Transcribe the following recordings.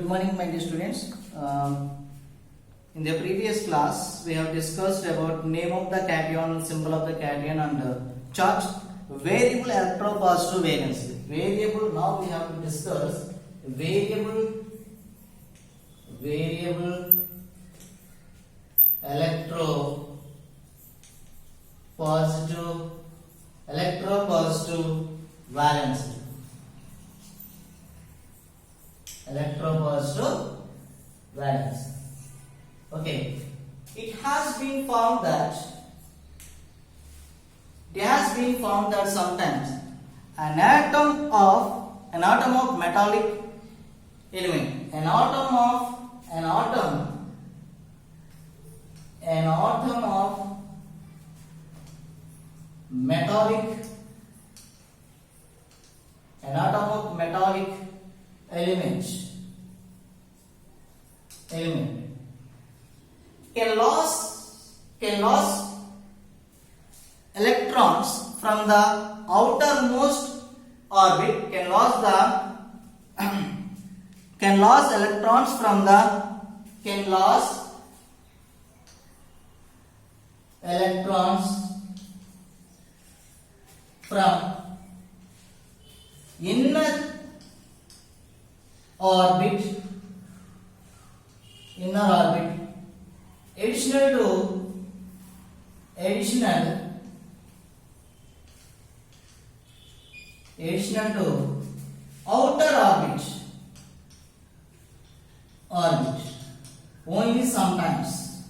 Good morning, my dear students. In the previous class, we have discussed about name of the cation, symbol of the cation, and charge variable electropositive valency. Variable. Now we have to discuss variable electropositive valency. Electropositive valence. Okay, it has been found that sometimes an atom of metallic element, an atom of metallic element can lose electrons from the outermost orbit, can lose electrons from inner orbit additional to outer orbit only sometimes.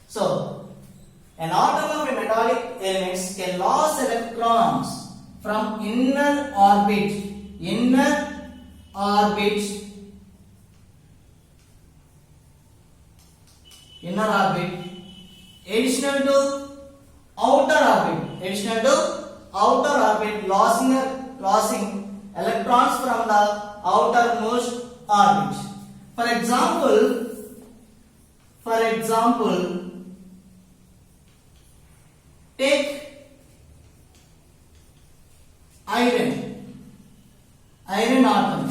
So an atom of a metallic elements can lose electrons from inner orbit additional to outer orbit, losing electrons from the outermost orbit. For example, take iron atom.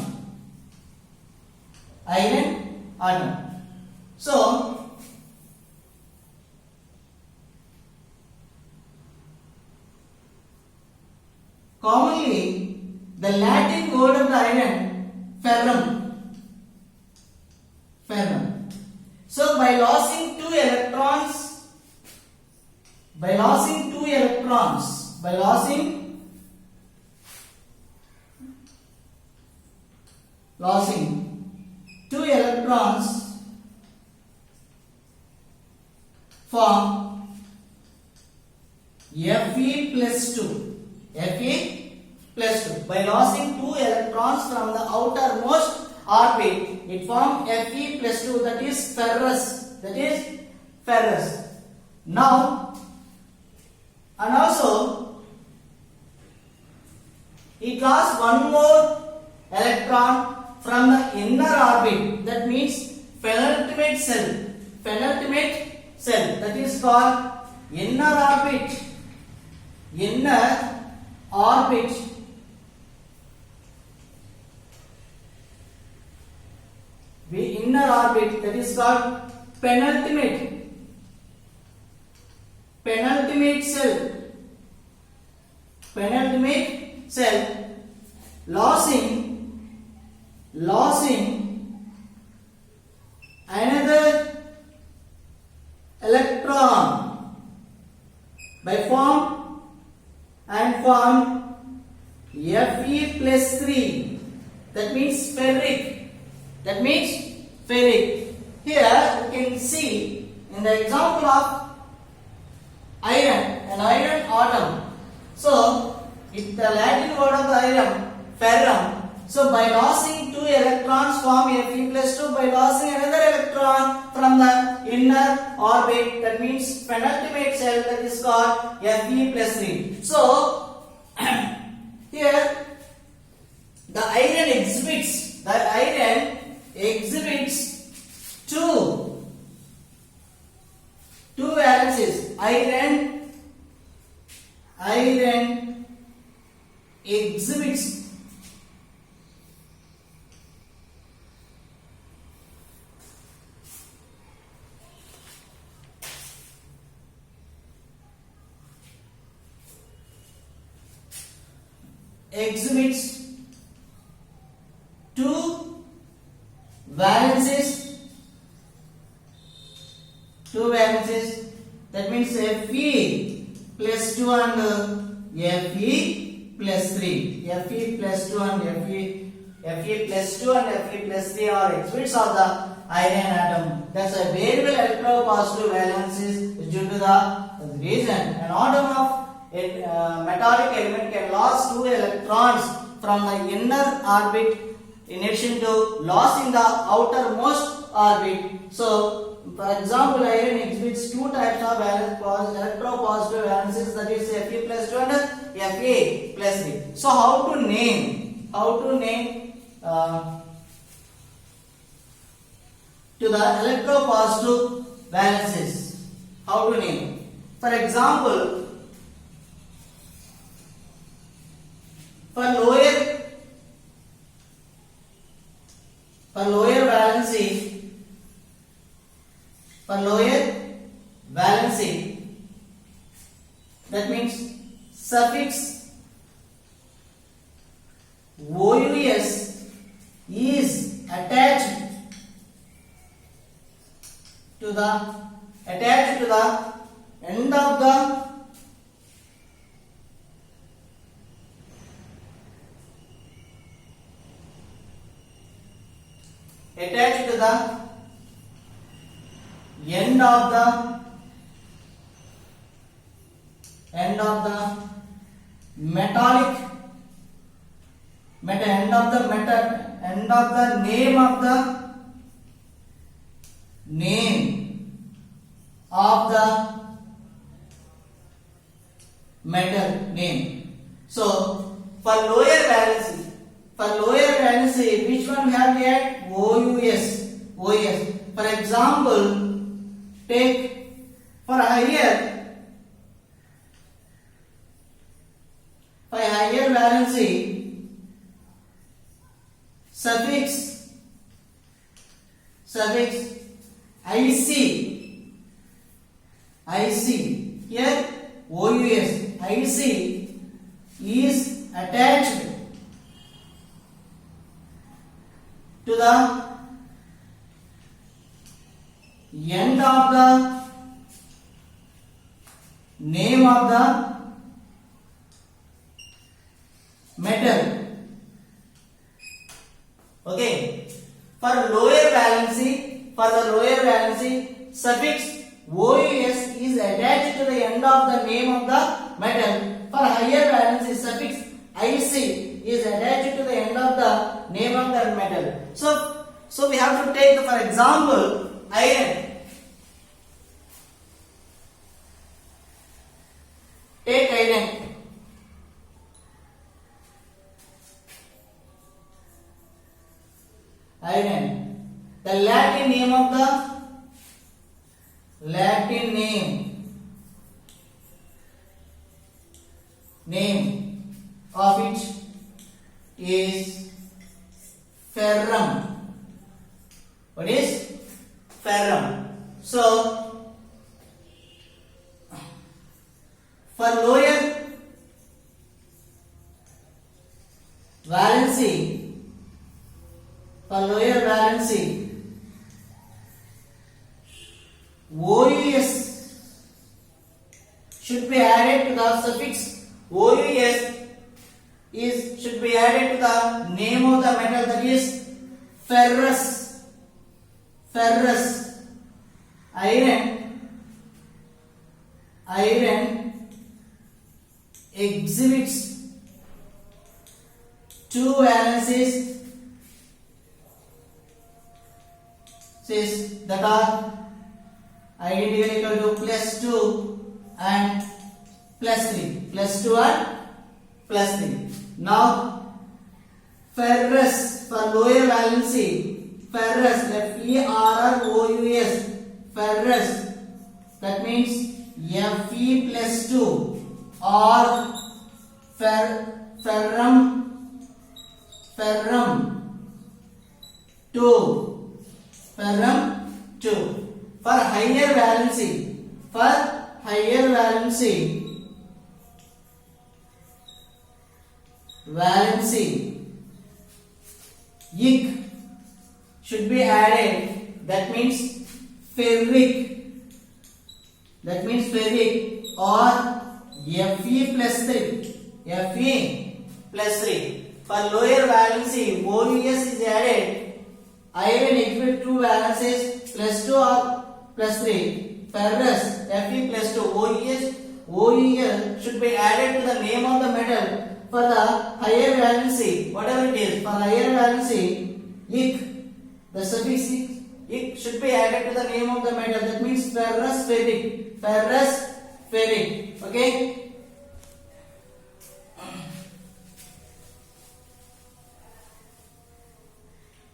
So commonly the Latin word of the iron, ferrum. So by losing two electrons, form Fe plus 2. By losing two electrons from the outermost orbit, it forms Fe plus 2, that is ferrous. Now, and also it lost one more electron from the inner orbit, that means penultimate cell, that is called inner orbit that is called penultimate cell, losing another electron by form Fe plus 3, that means ferric. Here you can see in the example of an iron atom. So if the Latin word of the iron, ferrum. So by losing two electrons form Fe plus 2, by losing another electron from the inner orbit, that means penultimate cell, that is called Fe plus 3. So here the iron exhibits two valencies, iron exhibits two valencies, that means Fe plus 2 and Fe plus 3. Fe plus 2 and Fe plus 2 and Fe plus 3 are exhibits of the iron atom. That's a variable electropositive valencies due to the reason an atom of a metallic element can lose 2 electrons from the inner orbit in addition to loss in the outermost orbit. So, for example, iron exhibits two types of electropositive valencies, that is Fe plus 2 and Fe plus 3. So, how to name to the electropositive valencies? How to name? For example, for lower valency, that means suffix OUS is attached to the end of the name of the metal name. So for lower valency, which one we have to add? OUS. For example, take for higher valency, suffix IC here OUS IC is attached to the end of the name of the metal. Okay, for lower valency, suffix OUS is attached to the end of the name of the metal. For higher valency, suffix IC is attached to the end of the name of the metal. So we have to take, for example, iron. Take iron. The Latin name of it is ferrum. What is ferrum? So for lower valency, OUS should be added to the suffix OUS should be added to the name of the metal, that is ferrous. Iron exhibits two valencies that are identical equal to plus 2 and plus 3. Plus 2 and plus 3. Now, ferrous for lower valency, ferrous, FERROUS, ferrous, that means Fe plus 2 or ferrum, ferrum 2, ferrum 2. For higher valency, for higher valency, valency ic should be added, that means ferric, that means ferric, or Fe plus 3, Fe plus 3. For lower valency, OUS is added, iron exhibit 2 valencies plus 2 or plus 3, ferrous Fe plus 2, OEL should be added to the name of the metal. For the higher valency, whatever it is, for higher valency, ic, the suffix ic should be added to the name of the metal, that means ferrous ferric, ferrous ferric. Okay.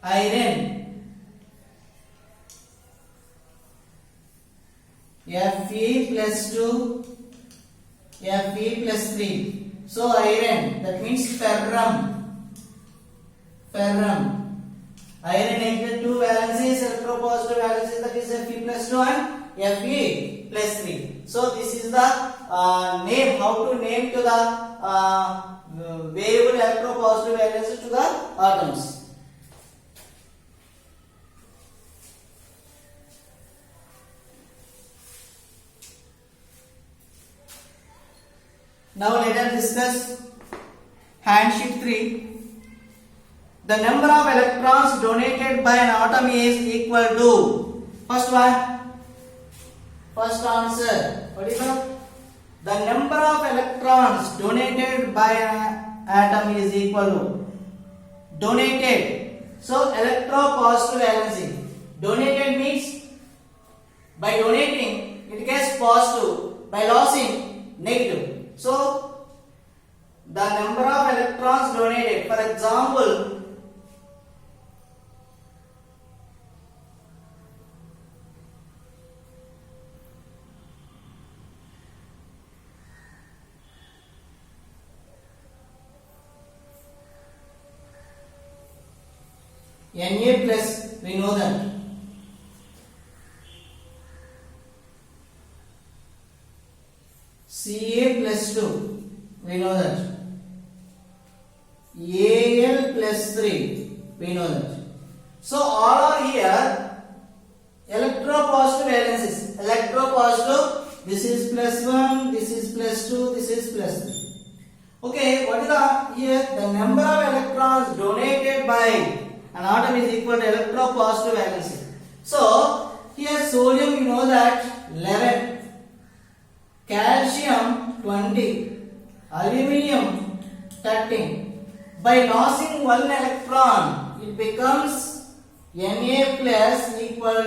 Iron, Fe plus 2, Fe plus 3. So iron, that means ferrum, ferrum. Iron exhibit 2 valencies, electropositive valencies, that is Fe plus 2 and Fe plus 3. So this is the name, how to name to the variable electropositive valencies to the atoms. Now let us discuss handsheet 3. The number of electrons donated by an atom is equal to, first one, first answer, what is that? The number of electrons donated by an atom is equal to, donated, so electropositive valency. Donated means by donating it gets positive, by losing negative. So the number of electrons donated, for example, Na plus, we know that. Ca plus 2, we know that. Al plus 3, we know that. So all are here electropositive valencies. Electropositive, this is plus 1, this is plus 2, this is plus 3. Okay, what is the here? The number of electrons donated by an atom is equal to electropositive valency. So here sodium, you know that 11, calcium 20, aluminium 13. By losing one electron, it becomes Na plus equal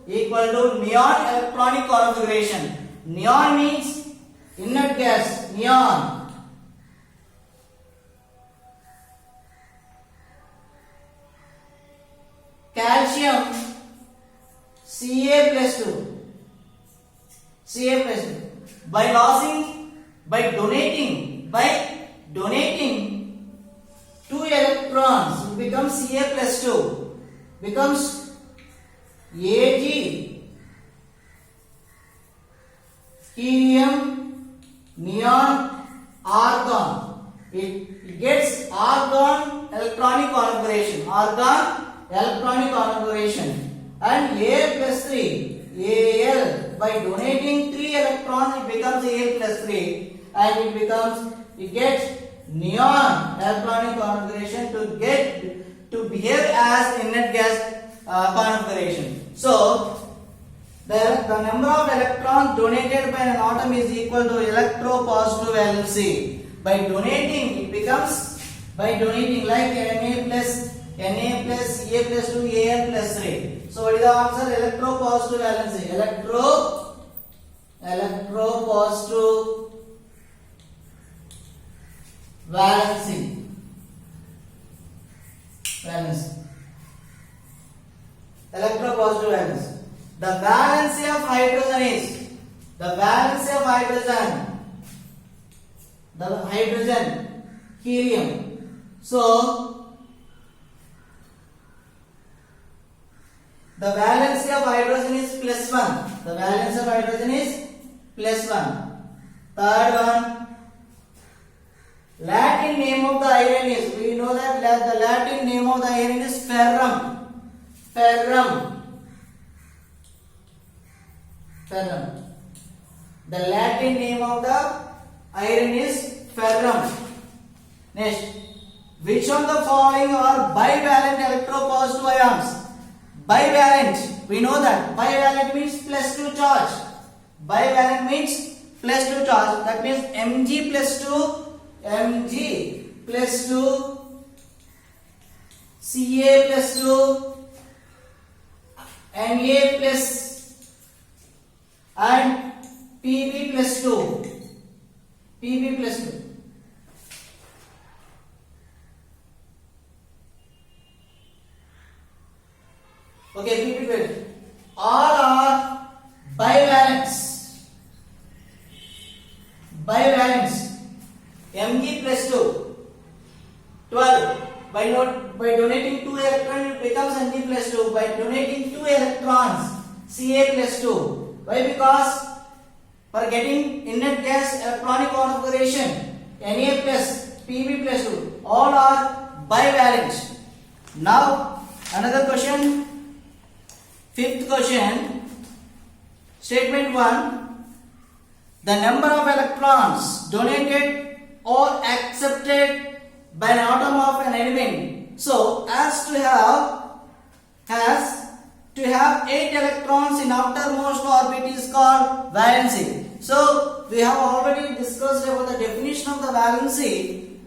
to neon electronic configuration. Neon means inert gas, neon. Calcium Ca plus 2, Ca plus 2. By donating 2 electrons, it becomes Ca plus 2, becomes Ag, helium, neon, argon. It gets argon electronic configuration, and Al plus 3, Al. By donating 3 electrons, it becomes Al plus 3, and it gets neon electronic configuration to behave as inert gas configuration. So the number of electrons donated by an atom is equal to electropositive valency. By donating, it becomes, by donating like Na plus, Ca plus 2, Al plus 3. So what is the answer? Electropositive valency. Electropositive valency. Electropositive valency. The valency of hydrogen is, the hydrogen helium. So the valency of hydrogen is +1. The valence of hydrogen is +1. Third one, Latin name of the iron is, we know that the Latin name of the iron is ferrum. Ferrum. Ferrum. The Latin name of the iron is ferrum. Next, which of the following are bivalent electropositive ions? Bivalent, we know that. Bivalent means +2 charge. Bivalent means +2 charge. That means Mg +2, Mg +2, Ca +2, Na plus and Pb +2. Pb +2. Okay, Pb +2. All are bivalents. Bivalents. Mg +2, 12. By donating 2 electrons, it becomes Mg +2. By donating 2 electrons, Ca +2. Why? Because for getting inert gas electronic configuration, Na plus, Pb +2, all are bivalent. Now, another question. Fifth question. Statement 1. The number of electrons donated or accepted by an atom of an element, so as to have 8 electrons in outermost orbit is called valency. So we have already discussed about the definition of the valency.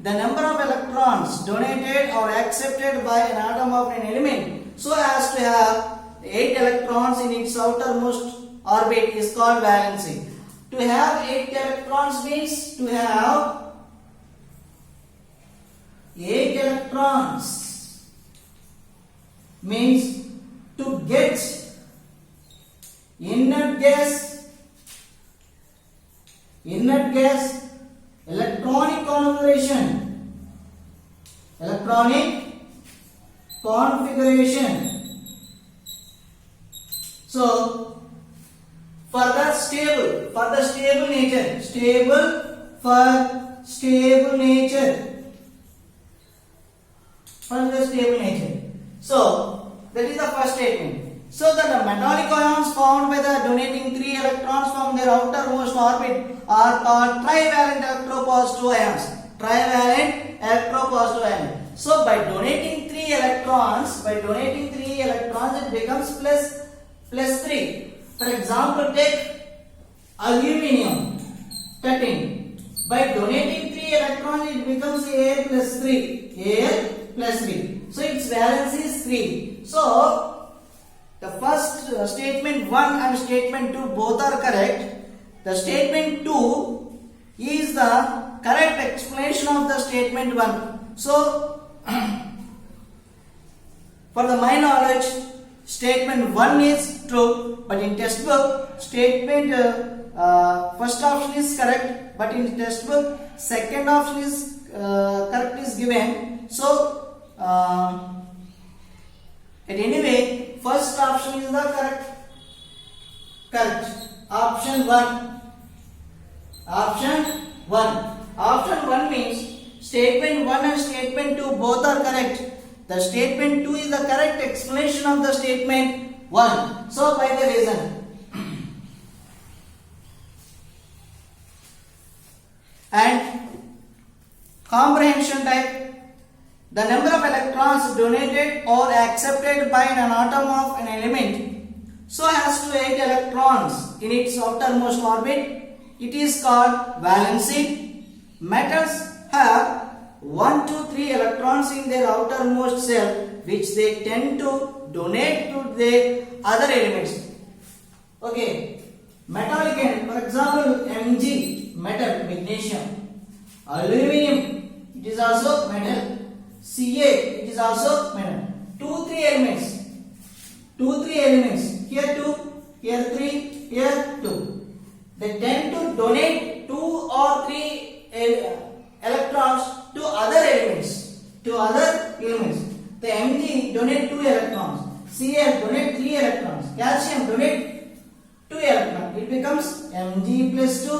The number of electrons donated or accepted by an atom of an element, so as to have 8 electrons in its outermost orbit is called valency. To have 8 electrons means to have 8 electrons means to get inert gas, electronic configuration. So for the stable nature. So that is the first statement. So that the metallic ions found by the donating 3 electrons from their outermost orbit are called trivalent electropositive ions. Trivalent electropositive ions. So by donating 3 electrons, it becomes plus 3. For example, take aluminium 13. By donating 3 electrons, it becomes Al plus 3. So its valence is 3. So the first statement 1 and statement 2 both are correct. The statement 2 is the correct explanation of the statement 1. So for my knowledge, statement 1 is true, but in textbook statement first option is correct, but in textbook second option is correct is given. So anyway, first option is the correct. Option 1. Option 1 means statement 1 and statement 2 both are correct. The statement 2 is the correct explanation of the statement 1. So by the reason. And comprehension type. The number of electrons donated or accepted by an atom of an element so as to 8 electrons in its outermost orbit, it is called valency. Metals have 1, 2, 3 electrons in their outermost shell, which they tend to donate to their other elements. Okay, metallic end, for example, Mg, metal, magnesium. Aluminium, it is also metal. Ca, it is also metal. 2, 3 elements. Here 2, here 3, here 2. They tend to donate 2 or 3 electrons to other elements. To other elements. The Mg donate 2 electrons. Cl donate 3 electrons. Calcium donate 2 electrons. It becomes Mg plus 2,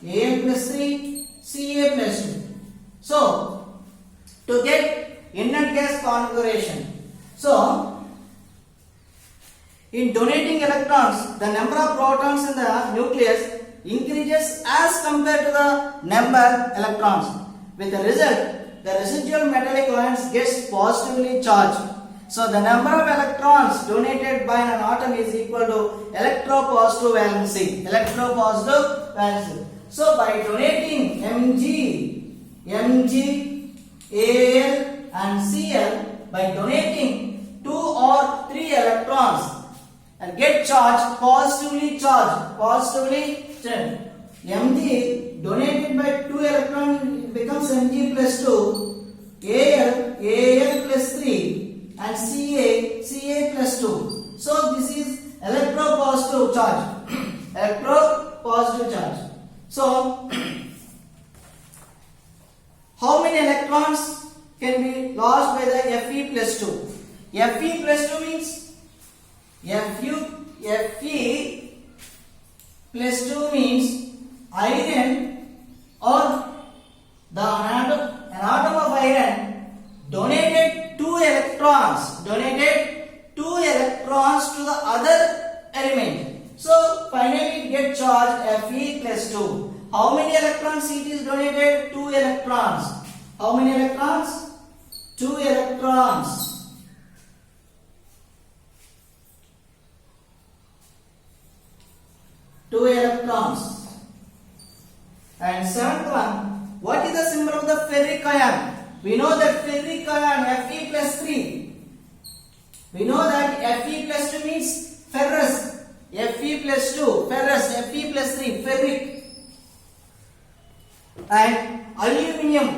Al plus 3, Ca plus 2. So, to get inert gas configuration. So, in donating electrons, the number of protons in the nucleus increases as compared to the number electrons. With the result, the residual metallic ions gets positively charged. So the number of electrons donated by an atom is equal to electropositive valency. Electropositive valency. So by donating Mg, Al and Cl, by donating 2 or 3 electrons and get charged, positively charged. Mg donated by 2 electrons becomes Mg plus 2, Al plus 3 and Ca plus 2. So this is electropositive charge. Electropositive charge. So how many electrons can be lost by the Fe plus 2? Fe plus 2 means Fe plus 2 means iron or an atom of iron donated 2 electrons to the other element. So finally it gets charged Fe plus 2. How many electrons it is donated? 2 electrons. How many electrons? 2 electrons. And seventh one, what is the symbol of the ferric ion? We know that ferric ion Fe plus 3. We know that Fe plus 2 means ferrous. Fe plus 2, ferrous. Fe plus 3, ferric. And aluminium.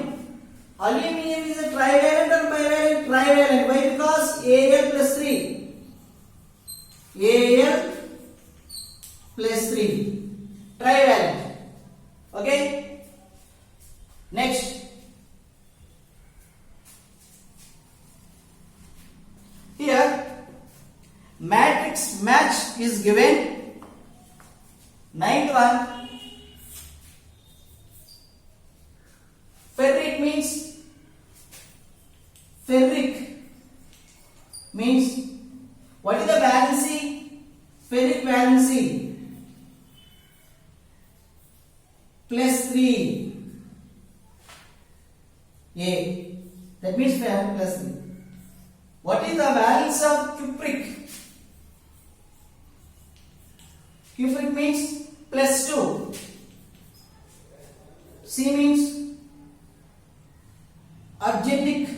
Aluminium is a trivalent or bivalent? Trivalent. Why? Because Al plus 3. Al plus 3. Trivalent. Okay. Next. Here, matrix match is given. Ninth one. Ferric means what is the valency? Ferric valency plus 3 A. That means ferric plus 3. What is the valence of cupric? Cupric means plus 2. C means argentic.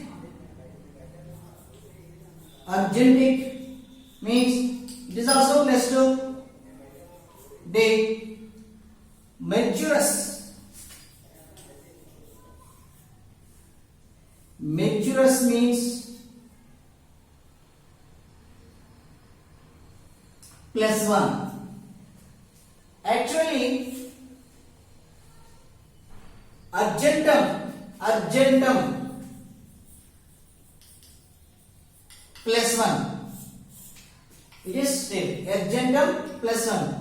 Argentic means it is also plus 2. D. Mercurous. Mercurous means plus 1. Actually, argentum plus 1. It is still argentum plus 1.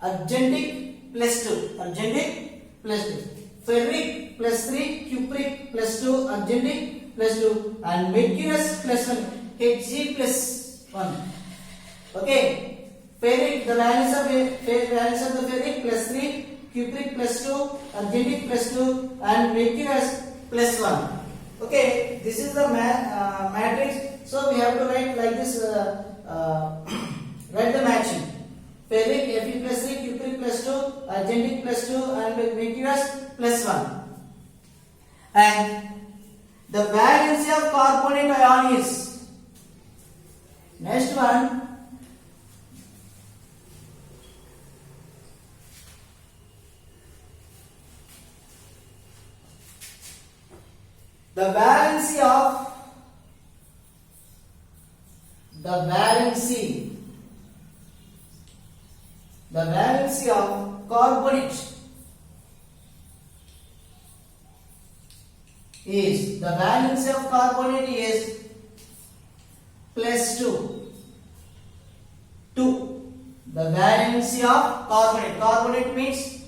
Argentic plus 2. Argentic plus 2. Ferric plus 3. Cupric plus 2. Argentic plus 2. And mercurous plus 1. Hg plus 1. Okay. Ferric, the valence of the ferric plus 3. Cupric plus 2. Argentic plus 2. And mercurous plus 1. Okay, this is the matrix. So we have to write like this. Write the matching. Ferric Fe plus 3, cupric plus 2, argentic plus 2, and mercurous plus 1. And the valency of carbonate ion is. Next one. The valency of carbonate is the valency of carbonate is plus 2. 2. The valency of carbonate. Carbonate means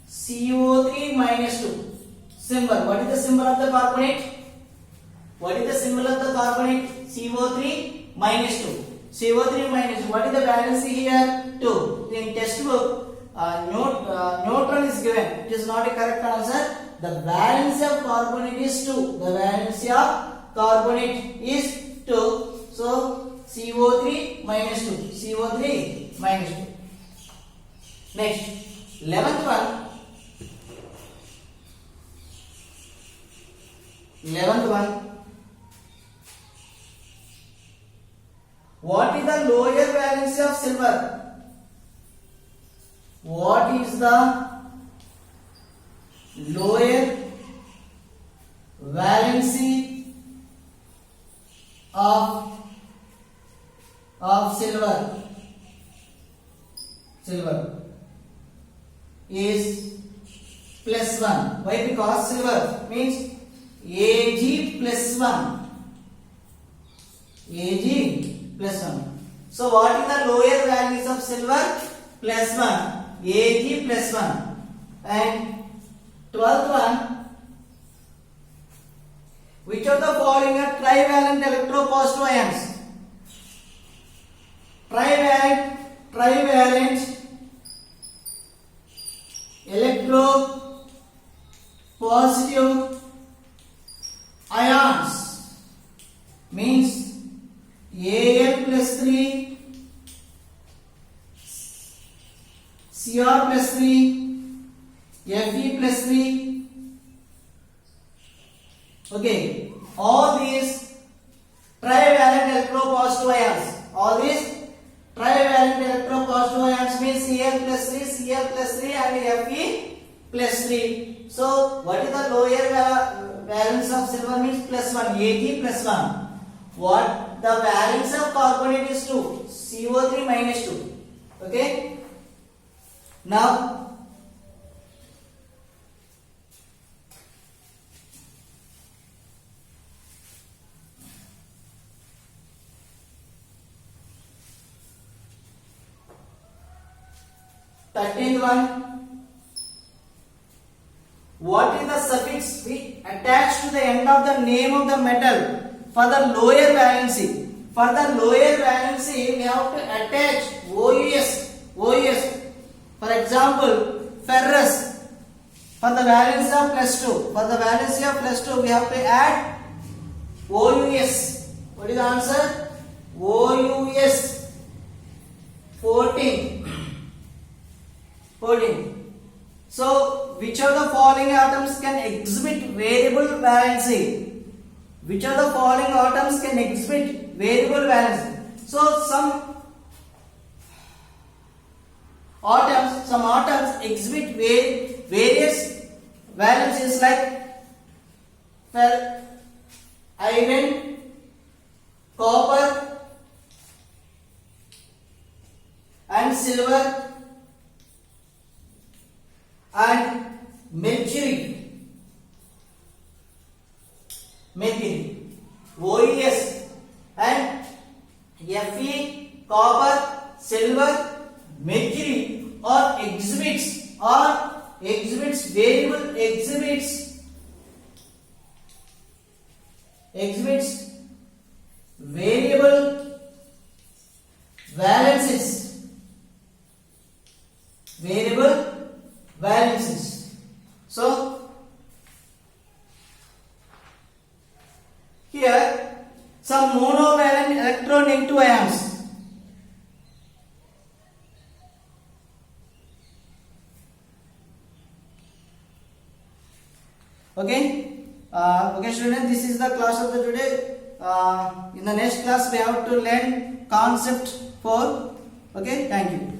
CO3 minus 2. Symbol. What is the symbol of the carbonate? What is the symbol of the carbonate? CO3 minus 2. CO3 minus 2. What is the valency here? 2. In textbook, neutron is given. It is not a correct answer. The valency of carbonate is 2. The valency of carbonate is 2. So CO3 minus 2. CO3 minus 2. Next, 11th one. 11th one. What is the lower valency of silver? What is the lower valency of silver? Silver is plus 1. Why? Because silver means Ag plus 1. Ag plus 1. So what is the lower values of silver? Plus 1. Ag plus 1. And 12th one. Which of the following are trivalent electropositive ions? Trivalent electropositive ions means Al plus 3, Cr plus 3, Fe plus 3. Okay, all these trivalent electropositive ions. All these trivalent electropositive ions means Cl plus 3, Cl plus 3 and Fe plus 3. So what is the lower valence of silver means plus 1, Ag plus 1. What the valence of carbonate is 2, CO3 minus 2. Okay. Now thirteenth one. What is the suffix we attach to the end of the name of the metal for the lower valency? For the lower valency, we have to attach OUS. OUS. For example, ferrous. For the valency of plus 2. For the valency of plus 2, we have to add OUS. What is the answer? OUS 14. 14. So, which of the following atoms can exhibit variable valency? Which of the following atoms can exhibit variable valency? So, some atoms exhibit various valencies like iron, copper and silver and mercury. OES and Fe, copper, silver, mercury or exhibits variable valencies. So here some monovalent electronegative ions. Okay, students, this is the class of the today. In the next class we have to learn concept 4. Okay, thank you.